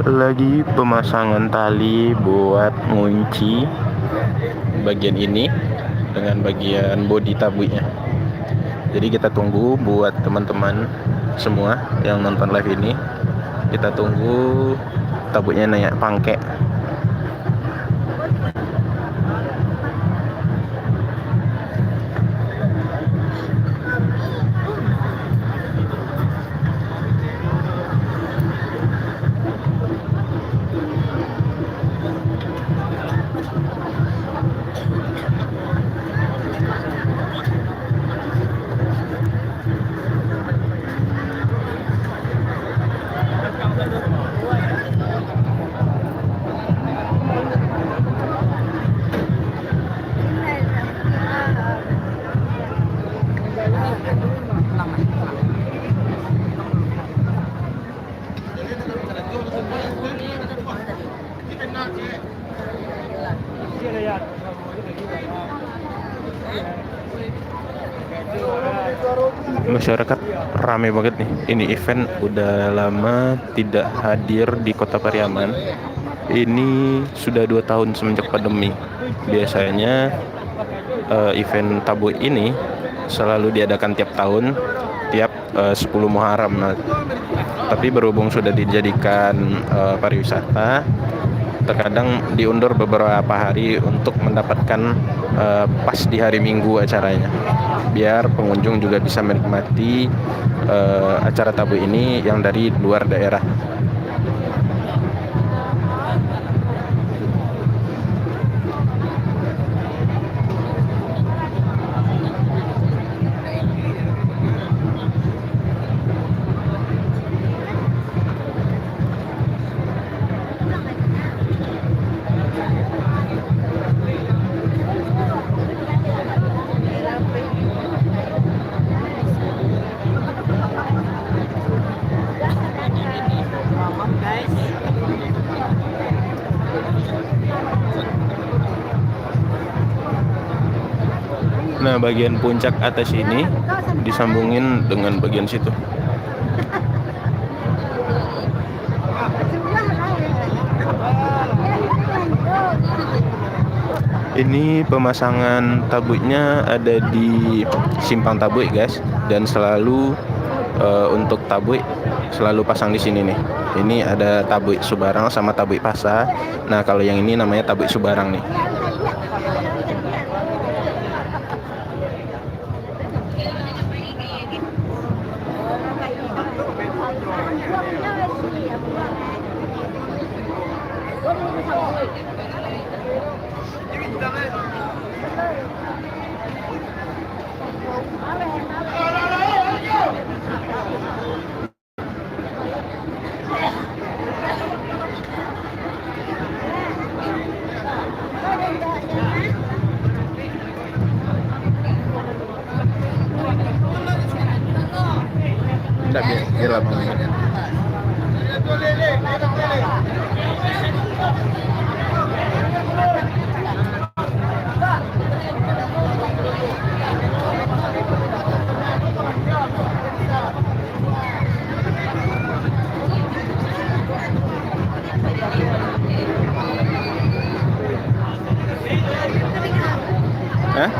Lagi pemasangan tali buat ngunci bagian ini dengan bagian bodi tabunya. Jadi kita tunggu buat teman-teman semua yang nonton live ini. Kita tunggu tabunya naik pangke. Masyarakat ramai banget nih. Ini event udah lama tidak hadir di Kota Pariaman. Ini sudah 2 tahun semenjak pandemi. Biasanya event tabu ini selalu diadakan tiap tahun, tiap 10 Muharram. Nah, tapi berhubung sudah dijadikan pariwisata, terkadang diundur beberapa hari untuk mendapatkan pas di hari Minggu acaranya, biar pengunjung juga bisa menikmati acara tabu ini yang dari luar daerah. Nah, bagian puncak atas ini disambungin dengan bagian situ. Ini pemasangan tabutnya ada di simpang tabut, guys, dan selalu untuk tabut selalu pasang di sini nih. Ini ada tabut Subarang sama tabut Pasa. Nah, kalau yang ini namanya tabut Subarang nih. Biar Hah?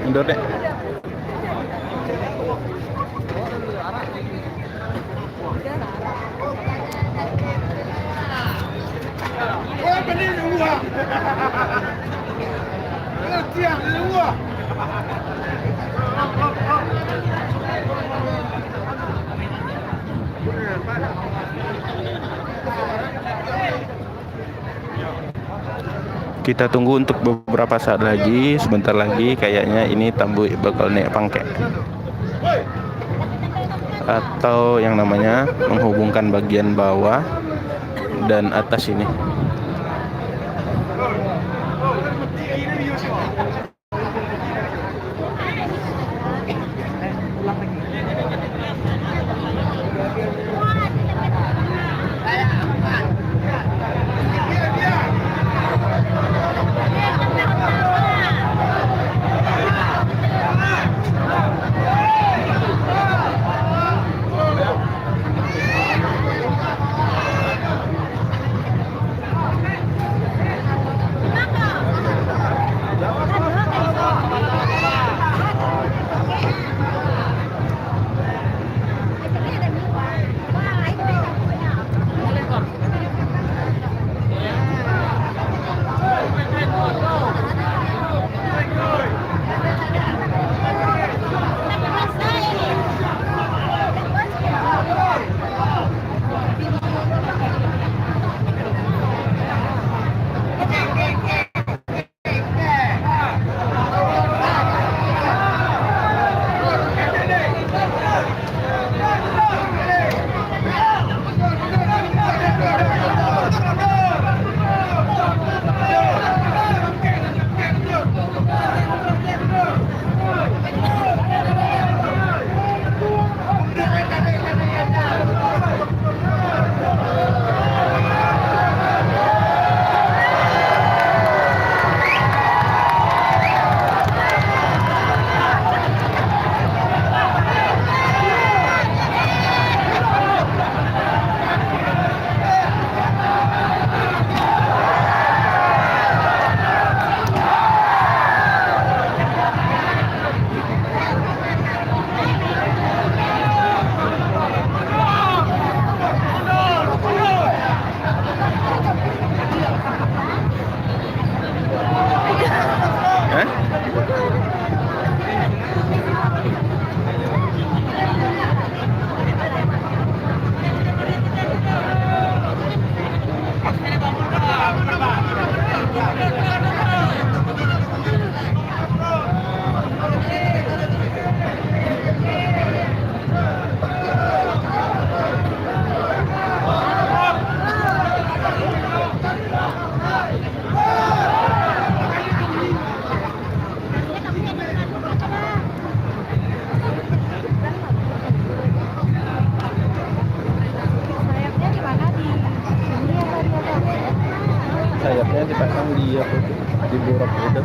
Mundur deh. Kita tunggu untuk beberapa saat lagi, sebentar lagi kayaknya ini tambu bakal naik pangke. atau yang namanya menghubungkan bagian bawah dan atas ini. Sayapnya dipasang di di borok udah.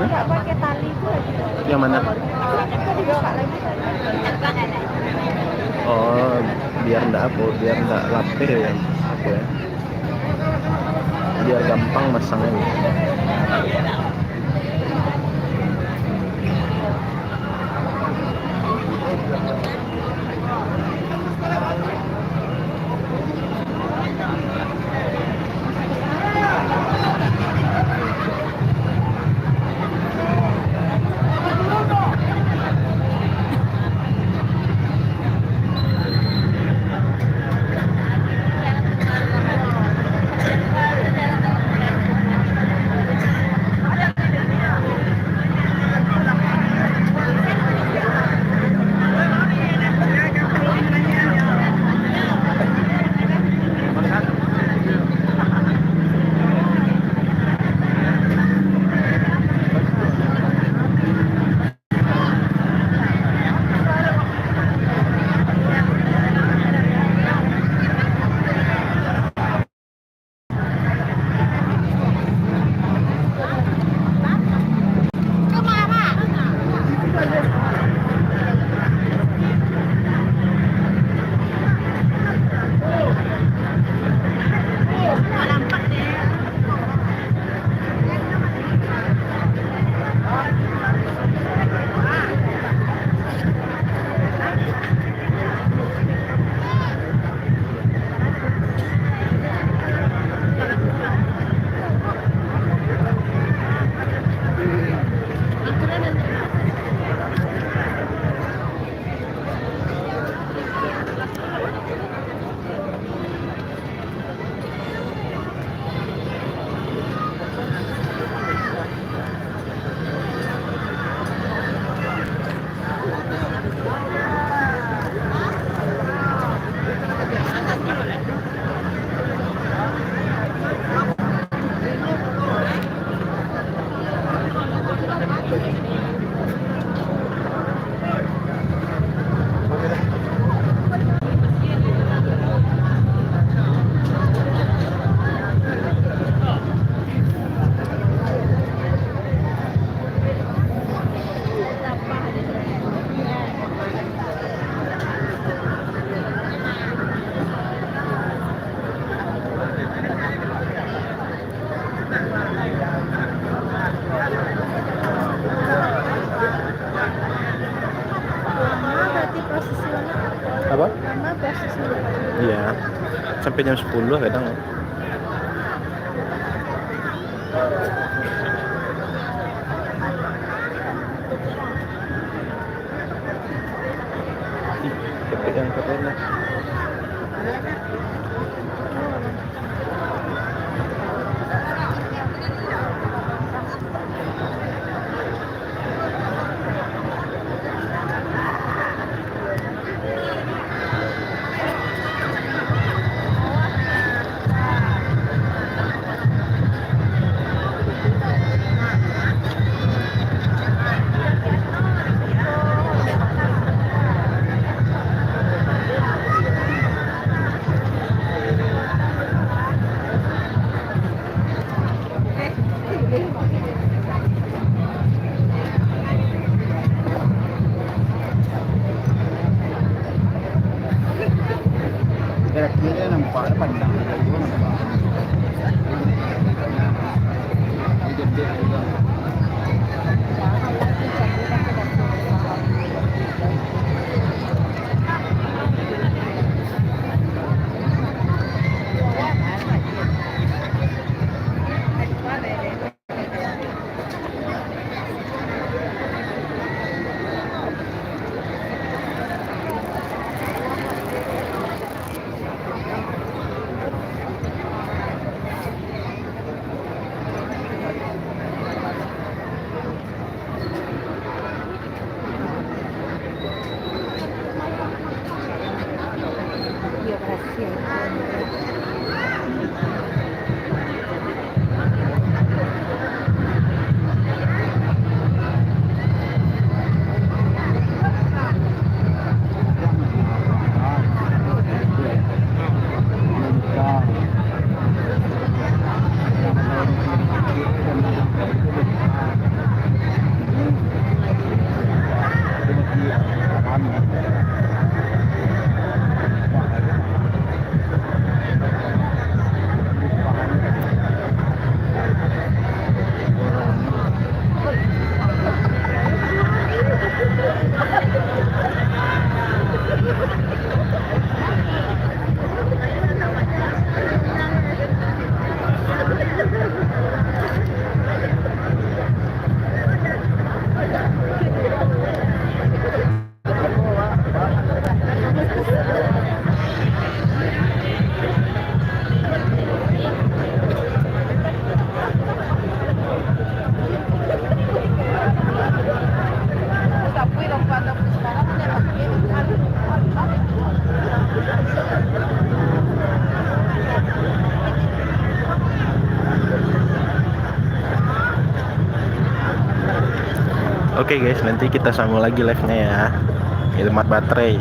Nggak pakai tali itu lagi. Yang mana? Tadi buka lagi. Oh, biar nggak lapir ya. Oke. Biar gampang masangnya. Lama prosesnya. Iya, sampai jam 10 kadang. Ih, cepet yang keren lah. Kira-kira nampak pandang dari gua nampak. Ini gede juga. Iya, kasih. Oke guys, nanti kita sambung lagi live-nya ya. Hemat baterai.